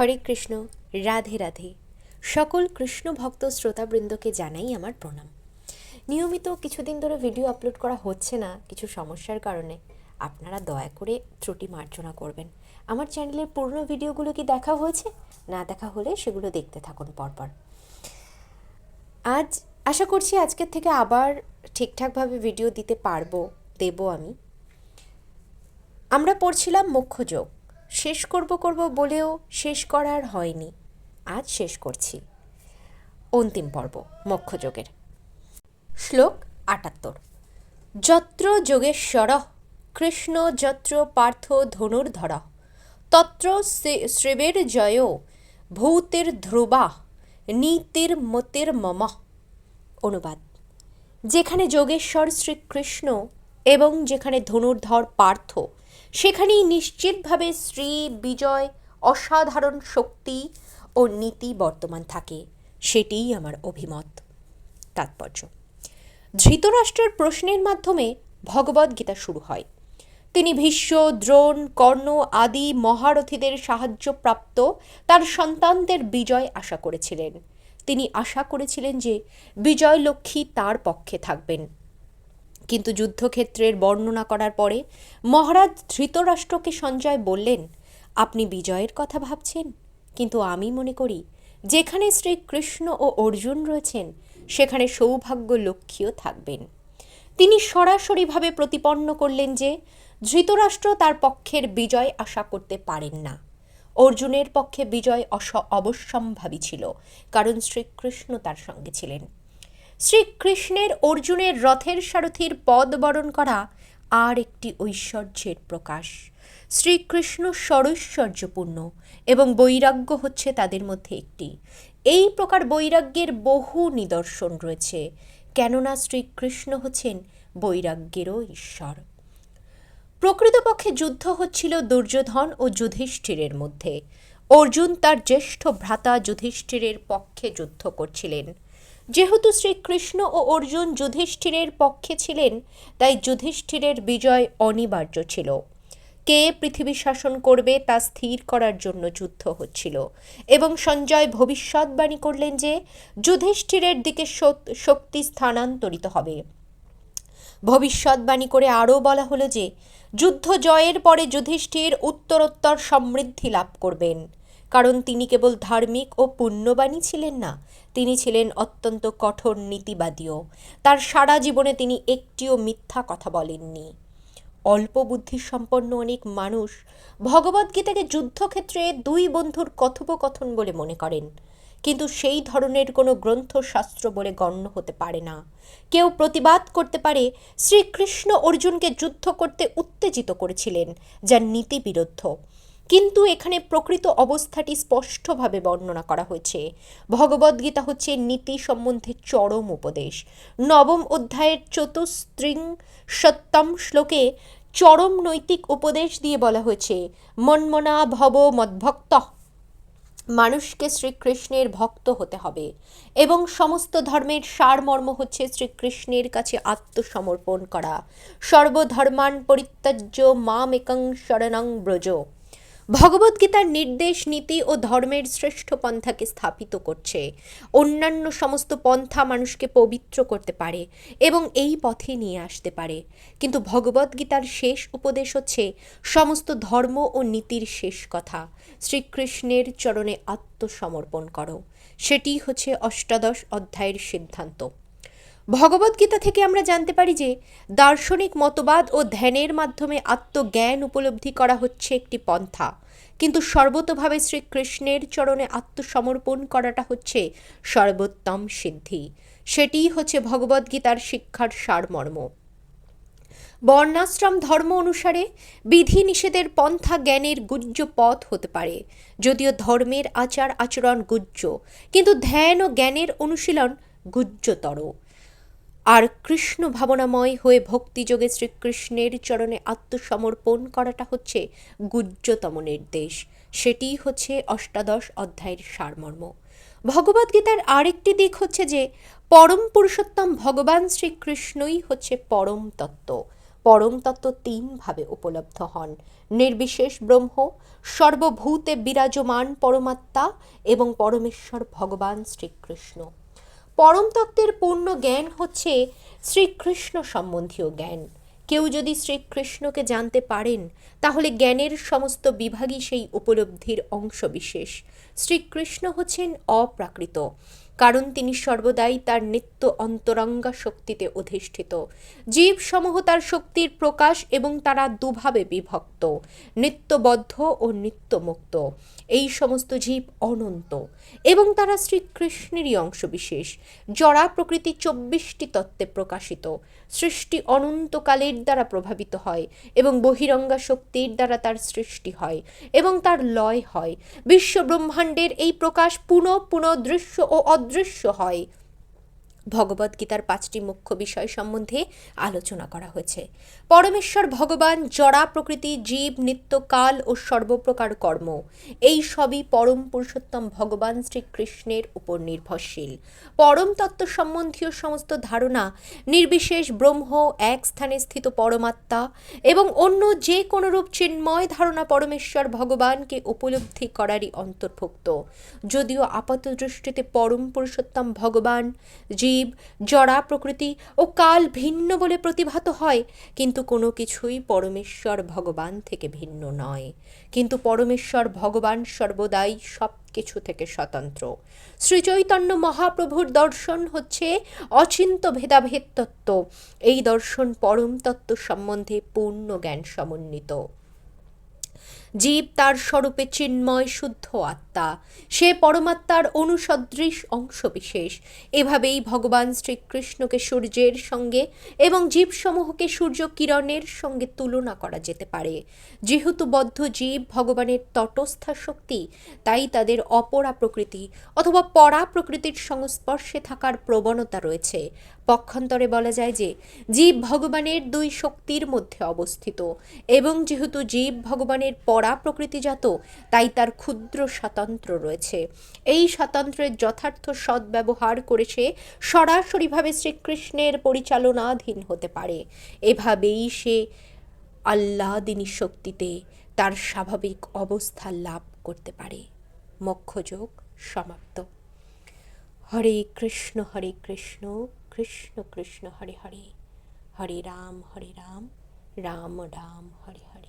হরে কৃষ্ণ, রাধে রাধে। সকল কৃষ্ণ ভক্ত শ্রোতাবৃন্দকে জানাই আমার প্রণাম। নিয়মিত কিছুদিন ধরে ভিডিও আপলোড করা হচ্ছে না কিছু সমস্যার কারণে। আপনারা দয়া করে ত্রুটি মার্জনা করবেন। আমার চ্যানেলের পুরনো ভিডিওগুলো কি দেখা হয়েছে? না দেখা হলে সেগুলো দেখতে থাকুন পরপর। আজ আশা করছি আজকের থেকে আবার ঠিকঠাকভাবে ভিডিও দেব আমি। আমরা পড়ছিলাম মোক্ষযোগ। শেষ করব বলেও শেষ করার হয়নি। আজ শেষ করছি অন্তিম পর্ব মোক্ষযোগের। শ্লোক ৭৮। যত্র যোগেশ্বর কৃষ্ণ যত্র পার্থ ধনুর্ধর তত্র শ্রীবের জয় ভূতির ধ্রুবা নীতির মতির মম। অনুবাদ: যেখানে যোগেশ্বর শ্রীকৃষ্ণ এবং যেখানে ধনুর্ধর পার্থ, সেখানেই নিশ্চিতভাবে শ্রী বিজয়, অসাধারণ শক্তি ও নীতি বর্তমান থাকে। সেটিই আমার অভিমত। তাৎপর্য: ধৃতরাষ্ট্রের প্রশ্নের মাধ্যমে ভগবদ্গীতা শুরু হয়। তিনি ভীষ্ম, দ্রোণ, কর্ণ আদি মহারথীদের সাহায্যপ্রাপ্ত তার সন্তানদের বিজয় আশা করেছিলেন। তিনি আশা করেছিলেন যে বিজয়লক্ষ্মী তার পক্ষে থাকবেন। কিন্তু যুদ্ধক্ষেত্রের বর্ণনা করার পরে মহারাজ ধৃতরাষ্ট্রকে সঞ্জয় বললেন, আপনি বিজয়ের কথা ভাবছেন, কিন্তু আমি মনে করি যেখানে শ্রীকৃষ্ণ ও অর্জুন রয়েছেন সেখানে সৌভাগ্য লক্ষ্মীও থাকবেন। তিনি সরাসরিভাবে প্রতিপন্ন করলেন যে ধৃতরাষ্ট্র তার পক্ষের বিজয় আশা করতে পারেন না। অর্জুনের পক্ষে বিজয় অবশ্যম্ভাবী ছিল, কারণ শ্রীকৃষ্ণ তার সঙ্গে ছিলেন। শ্রীকৃষ্ণের অর্জুনের রথের সারথীর পদ বরণ করা আর একটি ঐশ্বর্যের প্রকাশ। শ্রীকৃষ্ণ সরৈশ্বর্যপূর্ণ এবং বৈরাগ্য হচ্ছে তাদের মধ্যে একটি। এই প্রকার বৈরাগ্যের বহু নিদর্শন রয়েছে, কেননা শ্রীকৃষ্ণ হচ্ছেন বৈরাগ্যেরও ঈশ্বর। প্রকৃতপক্ষে যুদ্ধ হচ্ছিল দুর্যোধন ও যুধিষ্ঠিরের মধ্যে। অর্জুন তার জ্যেষ্ঠ ভ্রাতা যুধিষ্ঠিরের পক্ষে যুদ্ধ করছিলেন। যেহেতু শ্রীকৃষ্ণ ও অর্জুন যুধিষ্ঠিরের পক্ষে ছিলেন, তাই যুধিষ্ঠিরের বিজয় অনিবার্য ছিল। কে পৃথিবী শাসন করবে তা স্থির করার জন্য যুদ্ধ হচ্ছিল, এবং সঞ্জয় ভবিষ্যৎবাণী করলেন যে যুধিষ্ঠিরের দিকে শক্তি স্থানান্তরিত হবে। ভবিষ্যৎবাণী করে আরও বলা হলো যে যুদ্ধ জয়ের পরে যুধিষ্ঠির উত্তরোত্তর সমৃদ্ধি লাভ করবেন, কারণ তিনি কেবল ধার্মিক ও পুণ্যবাণী ছিলেন না, তিনি ছিলেন অত্যন্ত কঠোর নীতিবাদীও। তার সারা জীবনে তিনি একটিও মিথ্যা কথা বলেননি। অল্প বুদ্ধিসম্পন্ন অনেক মানুষ ভগবদ্গীতাকে যুদ্ধক্ষেত্রে দুই বন্ধুর কথোপকথন বলে মনে করেন, কিন্তু সেই ধরনের কোনো গ্রন্থশাস্ত্র বলে গণ্য হতে পারে না। কেউ প্রতিবাদ করতে পারে শ্রীকৃষ্ণ অর্জুনকে যুদ্ধ করতে উত্তেজিত করেছিলেন, যা নীতিবিরুদ্ধ, কিন্তু এখানে প্রকৃত অবস্থাটি স্পষ্টভাবে বর্ণনা করা হয়েছে। ভগবদ্গীতা হচ্ছে নীতি সম্বন্ধে চরম উপদেশ। নবম অধ্যায়ের চতুস্ত্রিংশত্তম শ্লোকে চরম নৈতিক উপদেশ দিয়ে বলা হয়েছে, মন্মনা ভব মদ্ভক্ত। মানুষকে শ্রীকৃষ্ণের ভক্ত হতে হবে, এবং সমস্ত ধর্মের সারমর্ম হচ্ছে শ্রীকৃষ্ণের কাছে আত্মসমর্পণ করা। সর্বধর্মান পরিত্যাজ্য মামেকং শরণং ব্রজ। ভগবদ্গীতার নির্দেশ নীতি ও ধর্মের শ্রেষ্ঠ পন্থাকে স্থাপিত করছে। অন্যান্য সমস্ত পন্থা মানুষকে পবিত্র করতে পারে এবং এই পথে নিয়ে আসতে পারে, কিন্তু ভগবদ্গীতার শেষ উপদেশ হচ্ছে সমস্ত ধর্ম ও নীতির শেষ কথা, শ্রীকৃষ্ণের চরণে আত্মসমর্পণ করো। সেটি হচ্ছে অষ্টাদশ অধ্যায়ের সিদ্ধান্ত। ভগবদ্গীতা থেকে আমরা জানতে পারি যে দার্শনিক মতবাদ ও ধ্যানের মাধ্যমে আত্মজ্ঞান উপলব্ধি করা হচ্ছে একটি পন্থা, কিন্তু সর্বতোভাবে শ্রীকৃষ্ণের চরণে আত্মসমর্পণ করাটা হচ্ছে সর্বোত্তম সিদ্ধি। সেটিই হচ্ছে ভগবদ্গীতার শিক্ষার সারমর্ম। বর্ণাশ্রম ধর্ম অনুসারে বিধি নিষেধের পন্থা জ্ঞানের গুহ্য পথ হতে পারে, যদিও ধর্মের আচার আচরণ গুহ্য, কিন্তু ধ্যান ও জ্ঞানের অনুশীলন গুহ্যতর। আর কৃষ্ণ ভাবনাময় হয়ে ভক্তিযোগে শ্রীকৃষ্ণের চরণে আত্মসমর্পণ করাটা হচ্ছে গুহ্যতম নির্দেশ। সেটিই হচ্ছে অষ্টাদশ অধ্যায়ের সারমর্ম। ভগবদ্গীতার আরেকটি দিক হচ্ছে যে পরম পুরুষোত্তম ভগবান শ্রীকৃষ্ণই হচ্ছে পরম তত্ত্ব। পরম তত্ত্ব তিনভাবে উপলব্ধ হন: নির্বিশেষ ব্রহ্ম, সর্বভূতে বিরাজমান পরমাত্মা এবং পরমেশ্বর ভগবান শ্রীকৃষ্ণ। পরম তত্ত্বের পূর্ণ জ্ঞান হচ্ছে শ্রীকৃষ্ণ সম্বন্ধীয় জ্ঞান। কেউ যদি শ্রীকৃষ্ণকে জানতে পারেন, তাহলে জ্ঞানের সমস্ত বিভাগই সেই উপলব্ধির অংশবিশেষ। শ্রীকৃষ্ণ হচ্ছেন অপ্রাকৃত, কারণ তিনি সর্বদাই তার নিত্য অন্তরঙ্গা শক্তিতে অধিষ্ঠিত। জীবসমূহ তার শক্তির প্রকাশ এবং তারা দুভাবে বিভক্ত: নিত্যবদ্ধ ও নিত্যমুক্ত। এই সমস্ত জীব অনন্ত এবং তারা শ্রীকৃষ্ণেরই অংশবিশেষ। জড়া প্রকৃতি 24টি তত্ত্বে প্রকাশিত। সৃষ্টি অনন্তকালের দ্বারা প্রভাবিত হয় এবং বহিরঙ্গা শক্তির দ্বারা তার সৃষ্টি হয় এবং তার লয় হয়। বিশ্ব ব্রহ্মাণ্ডের এই প্রকাশ পুনঃ পুনঃ দৃশ্য ও অদৃশ্য হয়। ভগবদ্গীতার 5টি মুখ্য বিষয় সম্বন্ধে আলোচনা করা হয়েছে। পরমেশ্বর ভগবান, জড়া প্রকৃতি, জীব, নিত্য, কাল ও সর্বপ্রকার কর্ম, এই সবই পরম পুরুষোত্তম ভগবান শ্রীকৃষ্ণের উপর নির্ভরশীল। পরম তত্ত্ব সম্বন্ধীয় সমস্ত ধারণা নির্বিশেষ ব্রহ্ম, এক স্থানে স্থিত পরমাত্মা এবং অন্য যে কোনো রূপ চিন্ময় ধারণা পরমেশ্বর ভগবানকে উপলব্ধি করারই অন্তর্ভুক্ত। যদিও আপাত দৃষ্টিতে পরম পুরুষোত্তম ভগবান, জীব, জড়া প্রকৃতি ও কাল ভিন্ন বলে প্রতিভাত হয়, কিন্তু কোনো কিছুই পরমেশ্বর ভগবান থেকে ভিন্ন নয়। কিন্তু পরমেশ্বর ভগবান সর্বদাই সব কিছু থেকে স্বতন্ত্র। শ্রীচৈতন্য মহাপ্রভুর দর্শন হচ্ছে অচিন্ত ভেদাভেদ তত্ত্ব। এই দর্শন পরম তত্ত্ব সম্বন্ধে পূর্ণ জ্ঞান সমন্বিত। জীব তার স্বরূপে চিন্ময় শুদ্ধ আত্মা, সে পরমাত্মার অনুসদৃশ অংশবিশেষ। এভাবেই ভগবান শ্রীকৃষ্ণকে সূর্যের সঙ্গে এবং জীবসমূহকে সূর্য কিরণের সঙ্গে তুলনা করা যেতে পারে। যেহেতু বদ্ধ জীব ভগবানের তটস্থা শক্তি, তাই তাদের অপরা প্রকৃতি অথবা পরা প্রকৃতির সংস্পর্শে থাকার প্রবণতা রয়েছে। পক্ষান্তরে বলা যায় যে জীব ভগবানের দুই শক্তির মধ্যে অবস্থিত এবং যেহেতু জীব ভগবানের পরা প্রকৃতিজাত, তাই তার ক্ষুদ্র স্বাতন্ত্র রয়েছে। এই স্বাতন্ত্র্যের যথার্থ সদ্ব্যবহার করে সে সরাসরিভাবে শ্রীকৃষ্ণের পরিচালনাধীন হতে পারে। এভাবেই সে আহ্লাদিনী শক্তিতে তার স্বাভাবিক অবস্থা লাভ করতে পারে। মোক্ষযোগ সমাপ্ত। হরে কৃষ্ণ কৃষ্ণ কৃষ্ণ হরে হরে, হরে রাম রাম রাম হরে হরে।